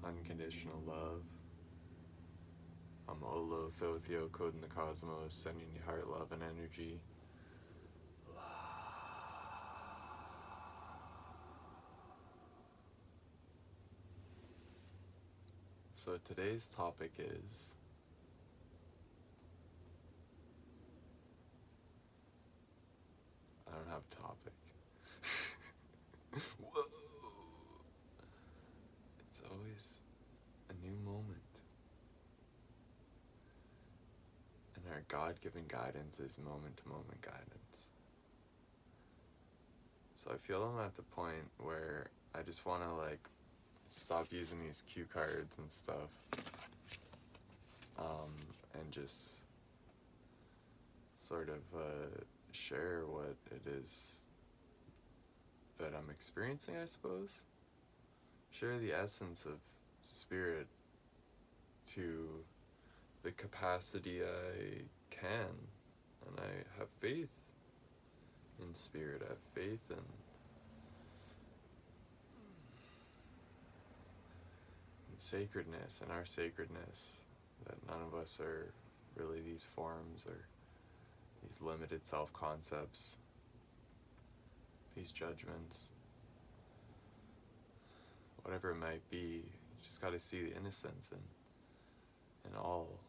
unconditional love. I'm Olo Thothio, code in the cosmos, sending you heart, love, and energy. So today's topic is I don't have a topic. Whoa! It's always a new moment. And our God-given guidance is moment-to-moment guidance. So I feel I'm at the point where I just want to stop using these cue cards and stuff, and just sort of share what it is that I'm experiencing, I suppose. Share the essence of spirit to the capacity I can, and I have faith in spirit. I have faith in sacredness and our sacredness, that none of us are really these forms or these limited self-concepts, these judgments, whatever it might be. You just got to see the innocence in all.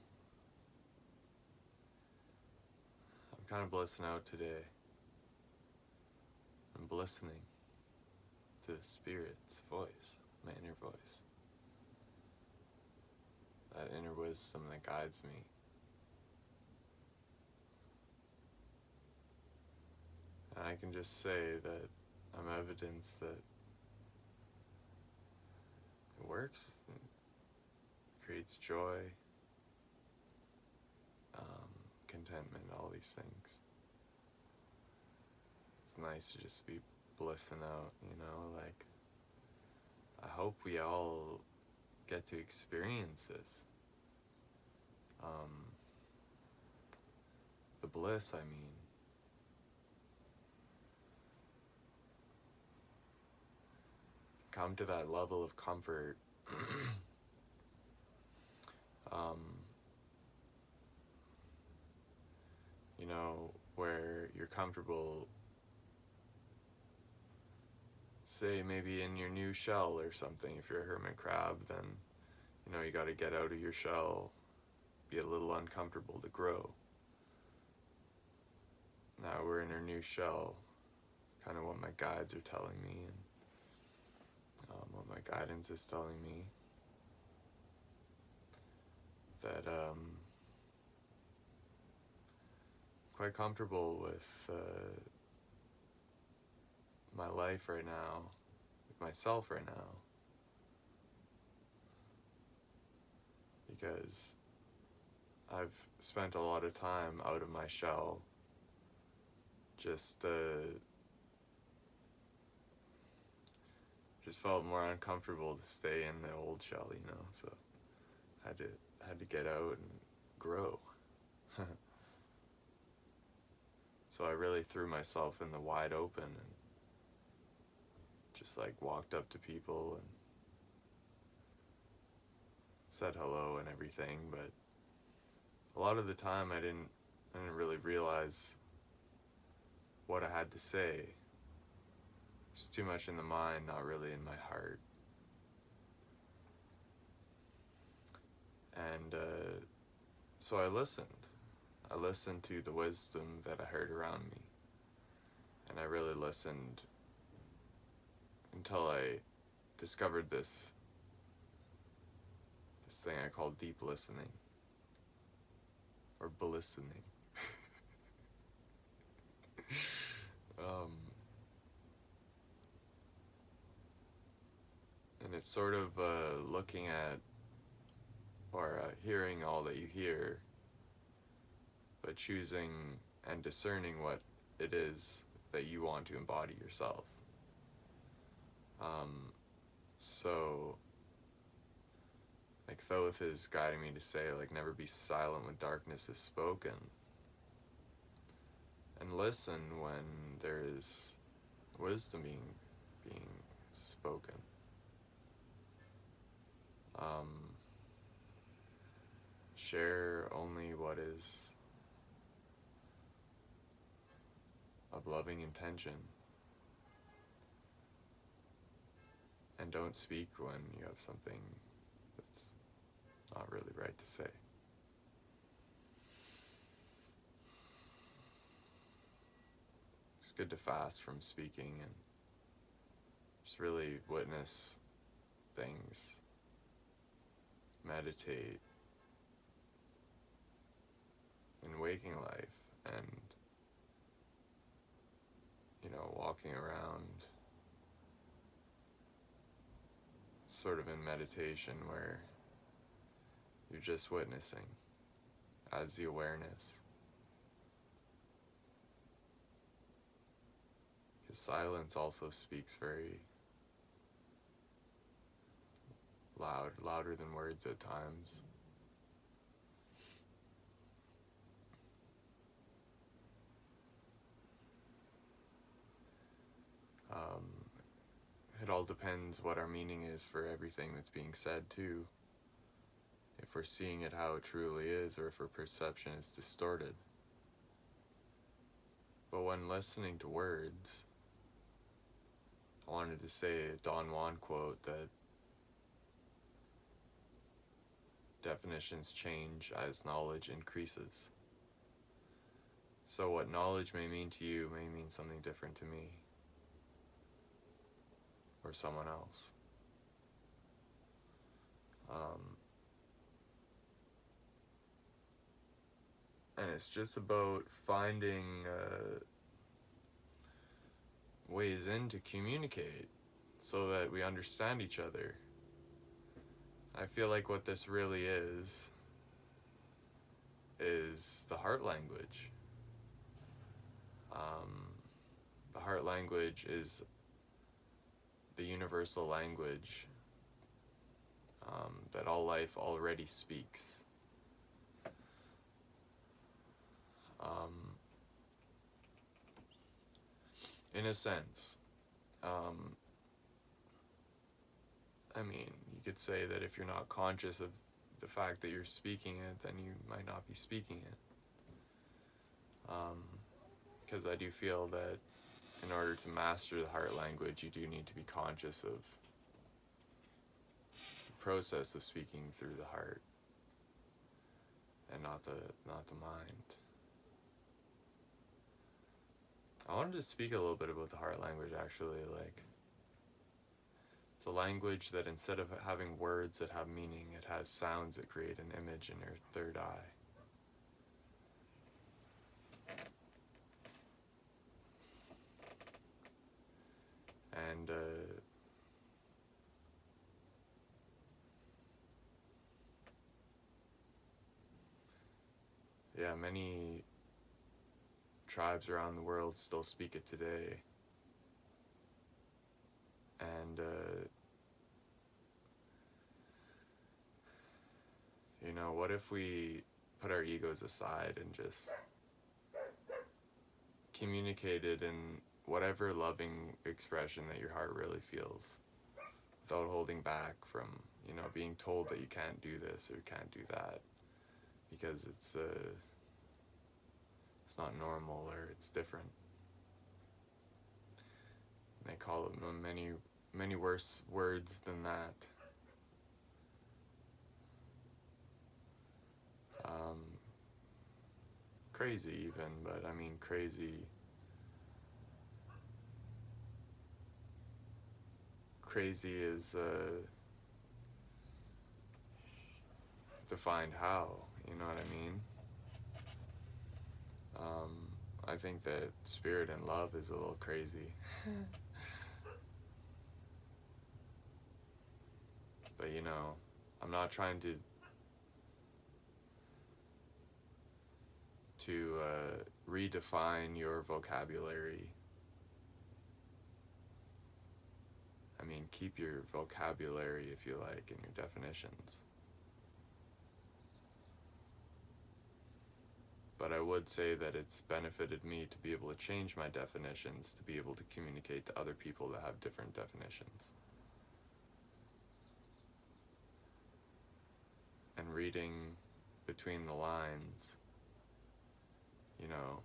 I'm kind of blissing out today. I'm listening to the Spirit's voice, my inner voice. That inner wisdom that guides me. And I can just say that I'm evidence that it works, it creates joy, contentment, all these things. It's nice to just be blissing out, I hope we all get to experience this. The bliss, I mean. Come to that level of comfort where you're comfortable, say maybe in your new shell or something. If you're a hermit crab, then you got to get out of your shell, be a little uncomfortable to grow. Now we're in our new shell. It's kind of what my guides are telling me, and what my guidance is telling me, that quite comfortable with my life right now, with myself right now, because I've spent a lot of time out of my shell, just felt more uncomfortable to stay in the old shell, so I had to get out and grow. So I really threw myself in the wide open and just walked up to people and said hello and everything, but a lot of the time I didn't really realize what I had to say. It's too much in the mind, not really in my heart. And so I listened. I listened to the wisdom that I heard around me. And I really listened until I discovered this thing I call deep listening, or blistening. And it's sort of looking at or hearing all that you hear, but choosing and discerning what it is that you want to embody yourself. So Thoth is guiding me to say, never be silent when darkness is spoken, and listen when there is wisdom being spoken. Share only what is of loving intention, and don't speak when you have something that's not really right to say. It's good to fast from speaking and just really witness things, meditate in waking life, and walking around sort of in meditation where you're just witnessing as the awareness. Because silence also speaks very loud, louder than words at times. It all depends what our meaning is for everything that's being said too. If we're seeing it how it truly is, or if our perception is distorted. But when listening to words, I wanted to say a Don Juan quote that definitions change as knowledge increases. So what knowledge may mean to you may mean something different to me or someone else. And it's just about finding ways in to communicate so that we understand each other. I feel like what this really is the heart language. The heart language is the universal language that all life already speaks. In a sense, I mean, you could say that if you're not conscious of the fact that you're speaking it, then you might not be speaking it. Because I do feel that in order to master the heart language, you do need to be conscious of the process of speaking through the heart and not the mind. I wanted to speak a little bit about the heart language, actually. Like, it's a language that instead of having words that have meaning, it has sounds that create an image in your third eye. And yeah, many tribes around the world still speak it today. And what if we put our egos aside and just communicated in whatever loving expression that your heart really feels, without holding back from being told that you can't do this or you can't do that because it's not normal or it's different. And they call it many worse words than that. Crazy even, but I mean crazy is defined how, you know what I mean? I think that spirit and love is a little crazy. But I'm not trying to redefine your vocabulary. I mean, keep your vocabulary, if you like, and your definitions. But I would say that it's benefited me to be able to change my definitions, to be able to communicate to other people that have different definitions. reading between the lines, you know,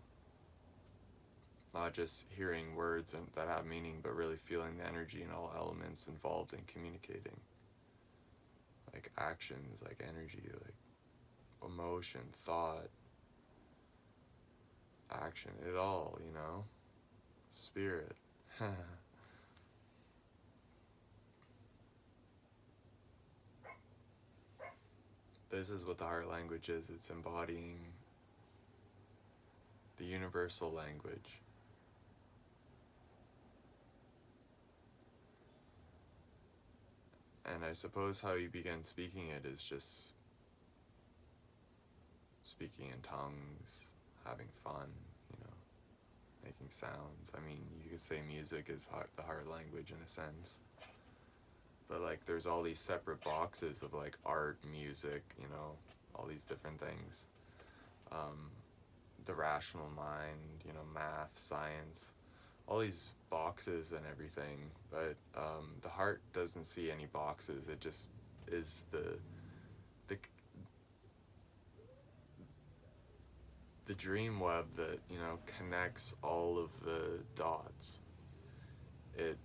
not just hearing words that have meaning, but really feeling the energy in all elements involved in communicating. Like actions, like energy, like emotion, thought, action, it all, you know? Spirit. This is what the heart language is. It's embodying the universal language. And I suppose how you begin speaking it is just speaking in tongues, having fun, you know, making sounds. I mean, you could say music is the heart language in a sense. But like there's all these separate boxes of like art, music, you know, all these different things. The rational mind, you know, math, science, all these boxes and everything. But the heart doesn't see any boxes. It just is the dream web that, you know, connects all of the dots. It,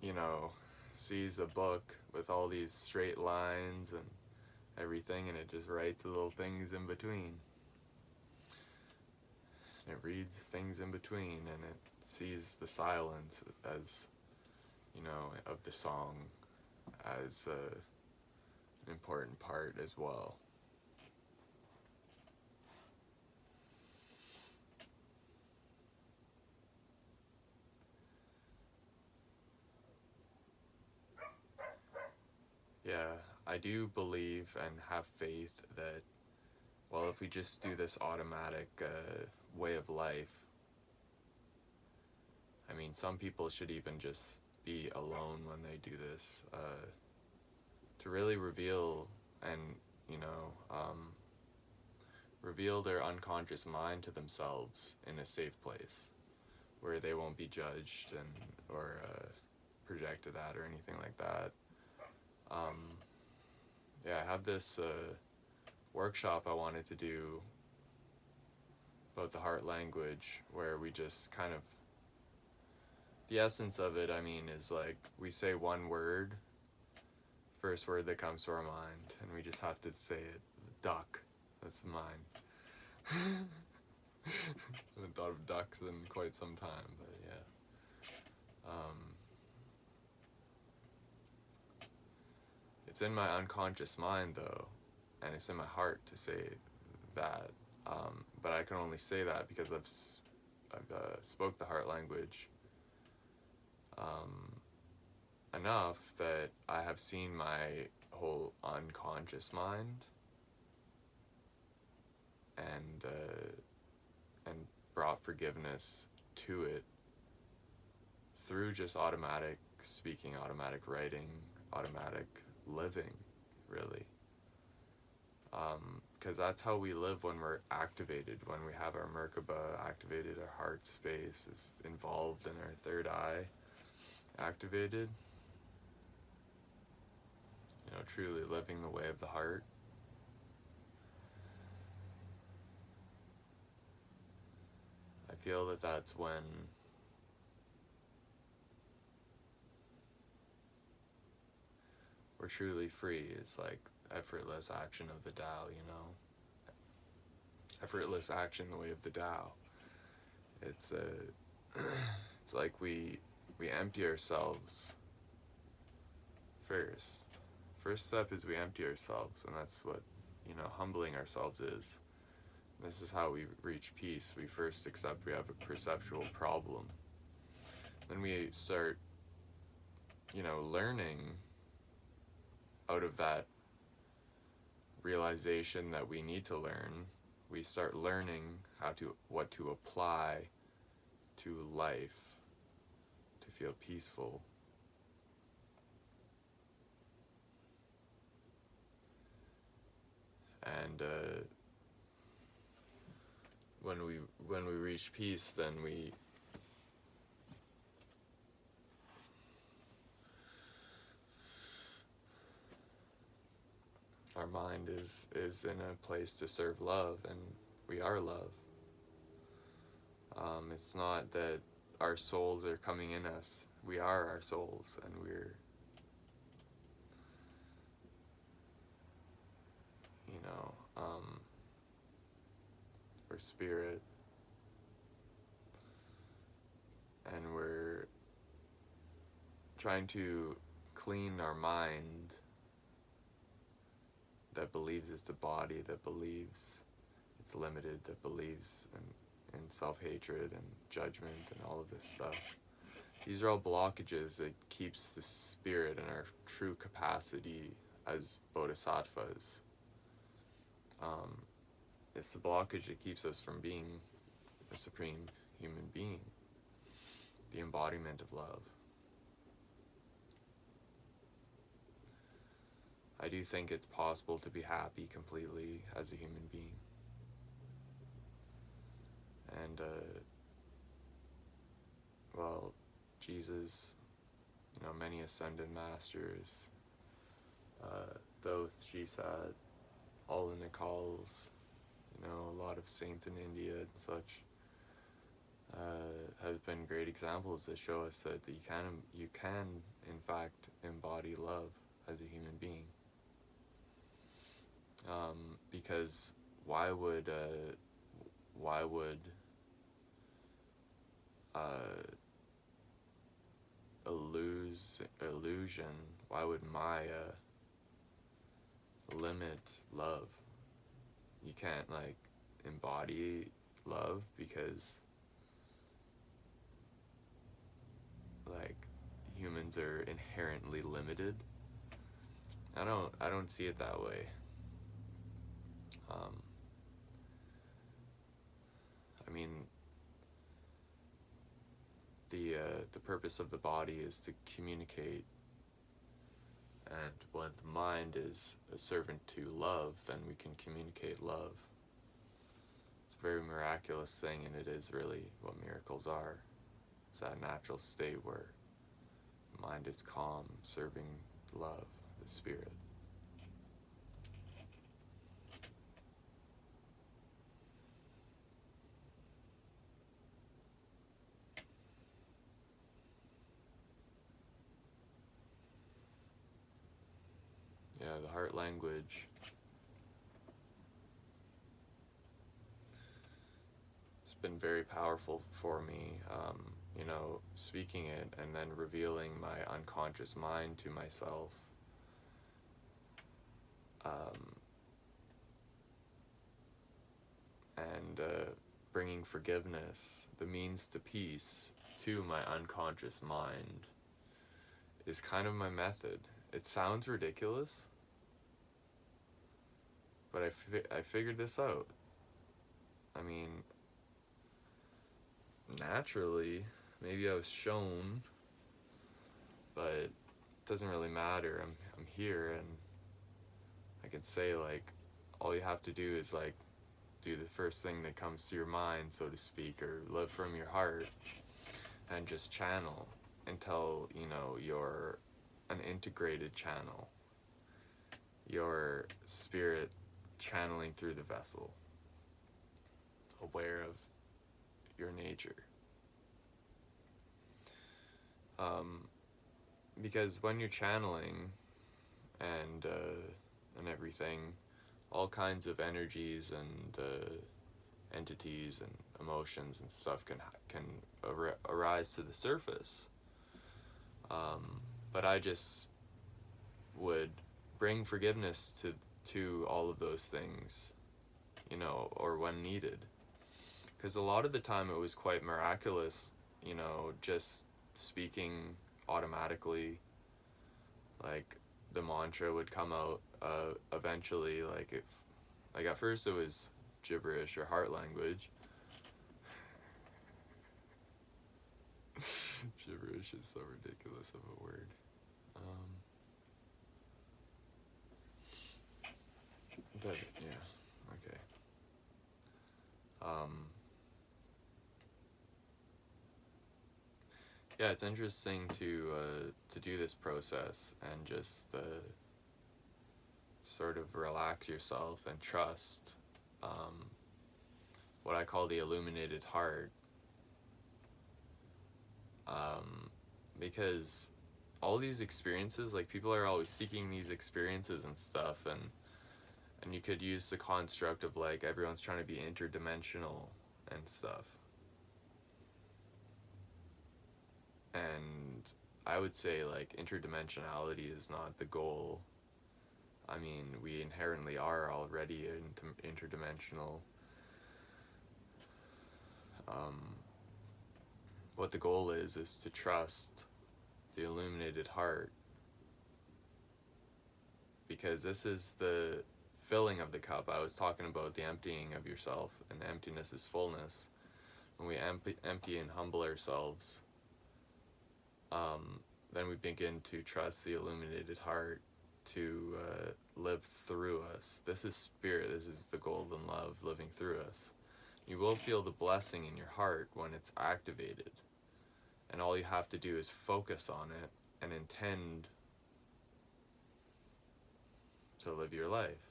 you know, sees a book with all these straight lines and everything, and it just writes little things in between. And it reads things in between, and it sees the silence as, you know, of the song as an important part as well. Yeah, I do believe and have faith that, well, if we just do this automatic way of life, I mean, some people should even just be alone when they do this, to really reveal and, you know, reveal their unconscious mind to themselves in a safe place where they won't be judged or projected at or anything like that. Yeah, I have this workshop I wanted to do about the heart language where we just kind of, the essence of it, I mean, is like we say one word, first word that comes to our mind, and we just have to say it. Duck. That's mine. I haven't thought of ducks in quite some time, but yeah. It's in my unconscious mind, though, and it's in my heart to say that. But I can only say that because I've spoke the heart language enough that I have seen my whole unconscious mind and brought forgiveness to it through just automatic speaking, automatic writing, automatic living, really. Because that's how we live when we're activated, when we have our Merkaba activated, our heart space is involved, and our third eye activated. You know, truly living the way of the heart. I feel that that's when we're truly free. It's like effortless action of the Tao, you know? Effortless action the way of the Tao. It's it's like we empty ourselves first. First step is we empty ourselves, and that's what, you know, humbling ourselves is. This is how we reach peace. We first accept we have a perceptual problem. Then we start, you know, learning out of that realization that we need to learn. We start learning what to apply to life to feel peaceful. And when we reach peace, then we Our mind is in a place to serve love, and we are love. It's not that our souls are coming in us. We are our souls, and we're spirit, and we're trying to clean our mind that believes it's a body, that believes it's limited, that believes in self-hatred and judgment and all of this stuff. These are all blockages that keeps the spirit and our true capacity as bodhisattvas. It's the blockage that keeps us from being a supreme human being, the embodiment of love. I do think it's possible to be happy completely as a human being. And, well, Jesus, many ascended masters, Thoth, she said, all the Nicals, a lot of saints in India and such, have been great examples that show us that you can in fact embody love as a human being. Because why would illusion, why would Maya limit love? You can't embody love because humans are inherently limited. I don't see it that way. The purpose of the body is to communicate, and when the mind is a servant to love, then we can communicate love. It's a very miraculous thing, and it is really what miracles are. It's that natural state where the mind is calm, serving love, the spirit. Yeah, the heart language. It's been very powerful for me, speaking it and then revealing my unconscious mind to myself. And bringing forgiveness, the means to peace, to my unconscious mind is kind of my method. It sounds ridiculous, but I figured this out. Naturally, maybe I was shown, but it doesn't really matter. I'm here, and I can say all you have to do is do the first thing that comes to your mind, so to speak, or live from your heart, and just channel until you're an integrated channel, your spirit channeling through the vessel, aware of your nature. Because when you're channeling and everything, all kinds of energies and entities and emotions and stuff can arise to the surface. But I just would bring forgiveness to all of those things, or when needed. Because a lot of the time it was quite miraculous, just speaking automatically, the mantra would come out eventually. At first it was gibberish or heart language. Gibberish is so ridiculous of a word. But yeah, okay. Yeah, it's interesting to do this process and just sort of relax yourself and trust what I call the illuminated heart, because all these experiences, like, people are always seeking these experiences and stuff, and you could use the construct of, like, everyone's trying to be interdimensional and stuff. And I would say, like, interdimensionality is not the goal. I mean, we inherently are already interdimensional. What the goal is to trust the illuminated heart, because this is the filling of the cup. I was talking about the emptying of yourself, and emptiness is fullness. When we empty and humble ourselves, then we begin to trust the illuminated heart to live through us. This is spirit. This is the golden love living through us. You will feel the blessing in your heart when it's activated, and all you have to do is focus on it and intend to live your life,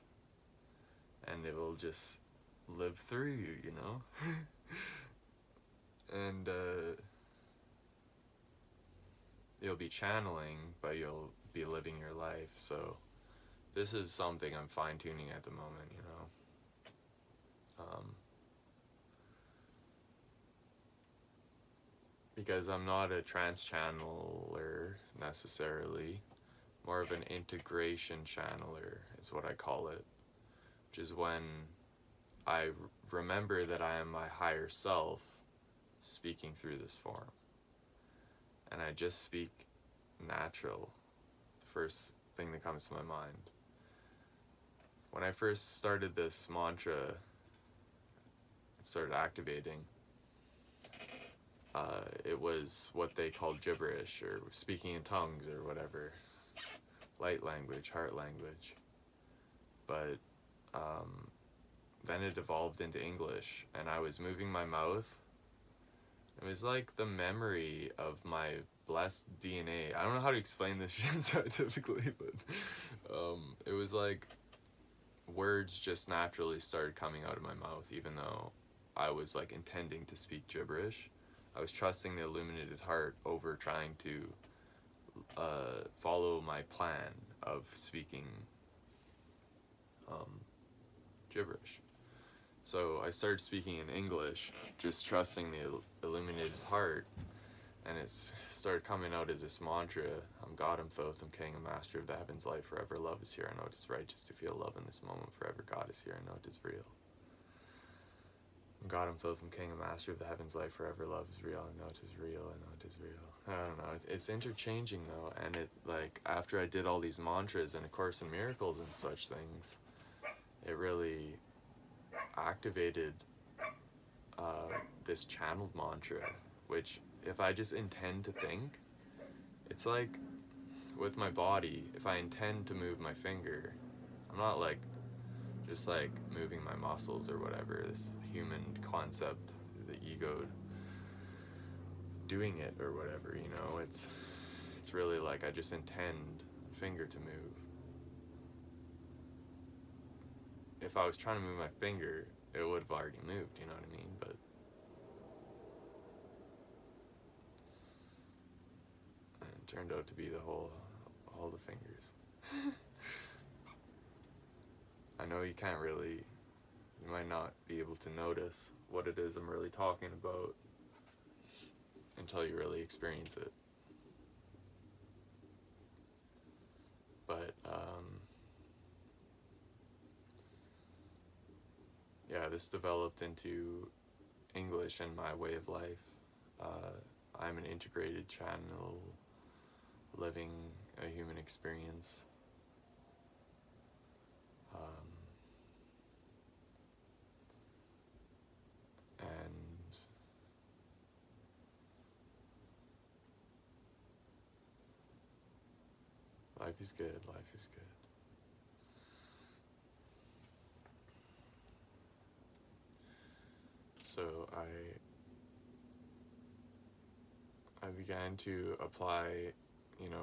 and it will just live through you, you know? And you'll be channeling, but you'll be living your life. So this is something I'm fine-tuning at the moment, you know? Because I'm not a trance channeler necessarily, more of an integration channeler is what I call it, which is when I remember that I am my higher self speaking through this form, and I just speak natural, the first thing that comes to my mind. When I first started this mantra, it started activating. It was what they called gibberish, or speaking in tongues, or whatever, light language, heart language. But then it evolved into English, and I was moving my mouth. It was like the memory of my blessed DNA. I don't know how to explain this shit scientifically, but it was like words just naturally started coming out of my mouth, even though I was, like, intending to speak gibberish. I was trusting the illuminated heart over trying to follow my plan of speaking gibberish. So I started speaking in English, just trusting the illuminated heart, and it started coming out as this mantra: I'm God, I'm Thoth, I'm King, I'm Master of the Heavens, life forever, love is here, I know it is righteous to feel love in this moment forever, God is here, I know it is real. I'm God, I'm Thoth, I'm King, I'm Master of the Heavens, life forever, love is real, I know it is real, I know it is real. I don't know, it's interchanging though, and it, like, after I did all these mantras and A Course in Miracles and such things, it really activated this channeled mantra, which, if I just intend to think, it's like with my body, if I intend to move my finger, I'm not, like, just, like, moving my muscles or whatever, this human concept, the ego doing it or whatever, you know? It's really like I just intend a finger to move. If I was trying to move my finger, it would have already moved, you know what I mean? But it turned out to be all the fingers. I know you might not be able to notice what it is I'm really talking about until you really experience it. But yeah, this developed into English and my way of life. I'm an integrated channel living a human experience. And life is good, life is good. So I began to apply,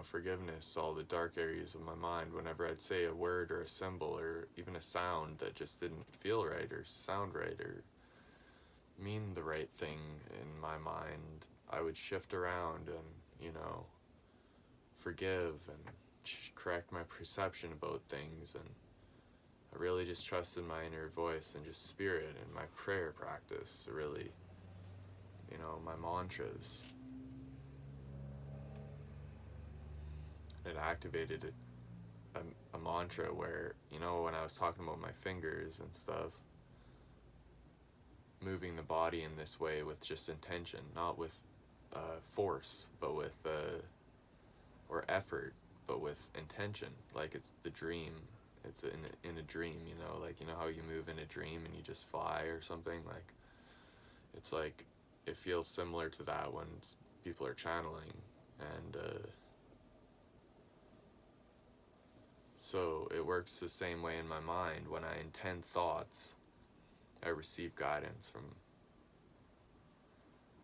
forgiveness to all the dark areas of my mind whenever I'd say a word or a symbol or even a sound that just didn't feel right or sound right or mean the right thing in my mind. I would shift around and, forgive and correct my perception about things. And I really just trusted my inner voice and just spirit and my prayer practice, really, my mantras. It activated a mantra where, when I was talking about my fingers and stuff, moving the body in this way with just intention, not with force, but with, or effort, but with intention, like it's the dream. It's in a dream, like, how you move in a dream and you just fly or something, like, it's like, it feels similar to that when people are channeling. And so it works the same way in my mind. When I intend thoughts, I receive guidance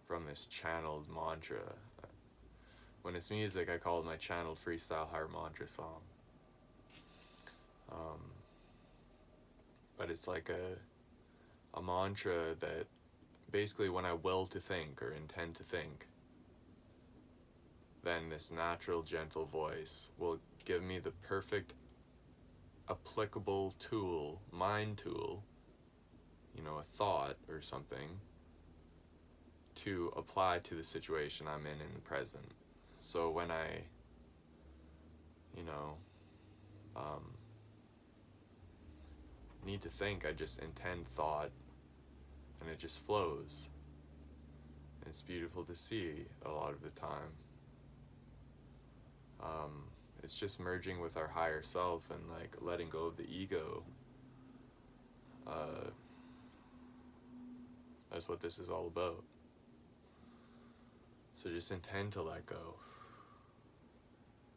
from this channeled mantra. When it's music, I call it my channeled freestyle heart mantra song. But it's like a mantra that basically, when I will to think or intend to think, then this natural, gentle voice will give me the perfect applicable tool, mind tool, a thought or something, to apply to the situation I'm in the present. So when I, need to think, I just intend thought, and it just flows. And it's beautiful to see a lot of the time. It's just merging with our higher self and like letting go of the ego. That's what this is all about. So just intend to let go.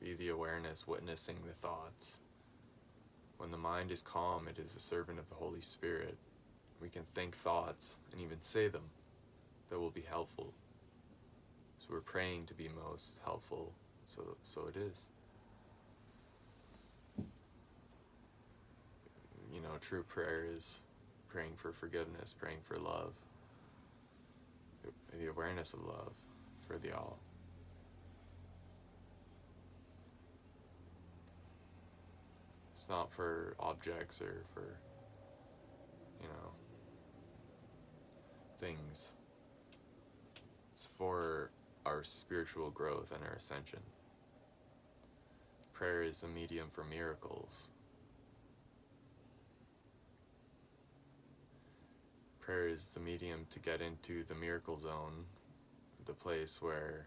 Be the awareness, witnessing the thoughts. When the mind is calm, it is a servant of the Holy Spirit. We can think thoughts and even say them that will be helpful. So we're praying to be most helpful. So it is. True prayer is praying for forgiveness, praying for love, the awareness of love for the all. It's not for objects or for, things. It's for our spiritual growth and our ascension. Prayer is a medium for miracles. Prayer is the medium to get into the miracle zone, the place where,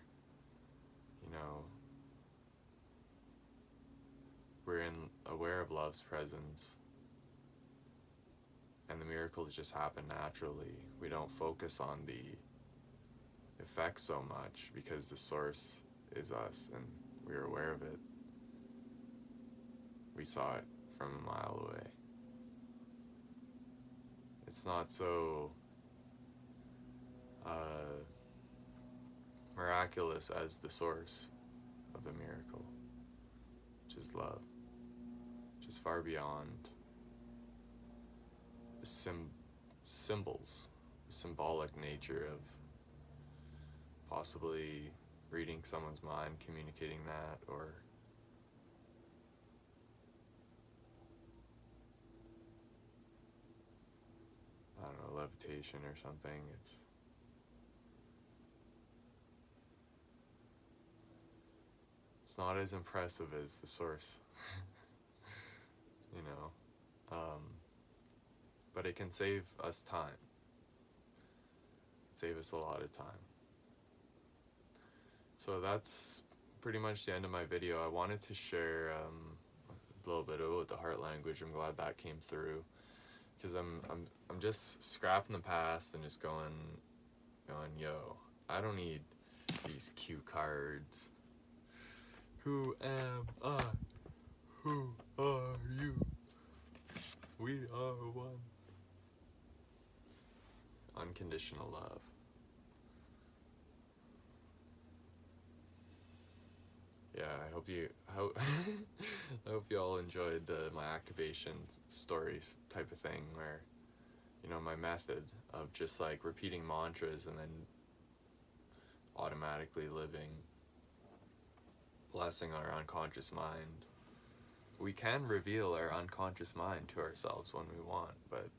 we're aware of love's presence, and the miracles just happen naturally. We don't focus on the effects so much because the source is us and we're aware of it. We saw it from a mile away. It's not so miraculous as the source of the miracle, which is love, which is far beyond the symbols, the symbolic nature of possibly reading someone's mind, communicating that, or I don't know, levitation or something. It's not as impressive as the source, but it can save us time, save us a lot of time. So that's pretty much the end of my video. I wanted to share a little bit about the heart language. I'm glad that came through, because I'm just scrapping the past and just going, yo, I don't need these cue cards. Who am I? Who are you? We are one. Unconditional love. Yeah, I hope I hope you all enjoyed my activation stories type of thing, where, you know, my method of just like repeating mantras and then automatically living, blessing our unconscious mind. We can reveal our unconscious mind to ourselves when we want, but,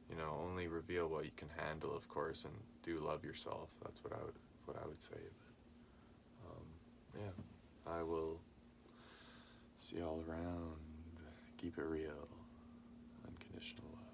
you know, only reveal what you can handle, of course, and do love yourself. That's what I would say. But, yeah, I will see you all around. Keep it real. Unconditional love.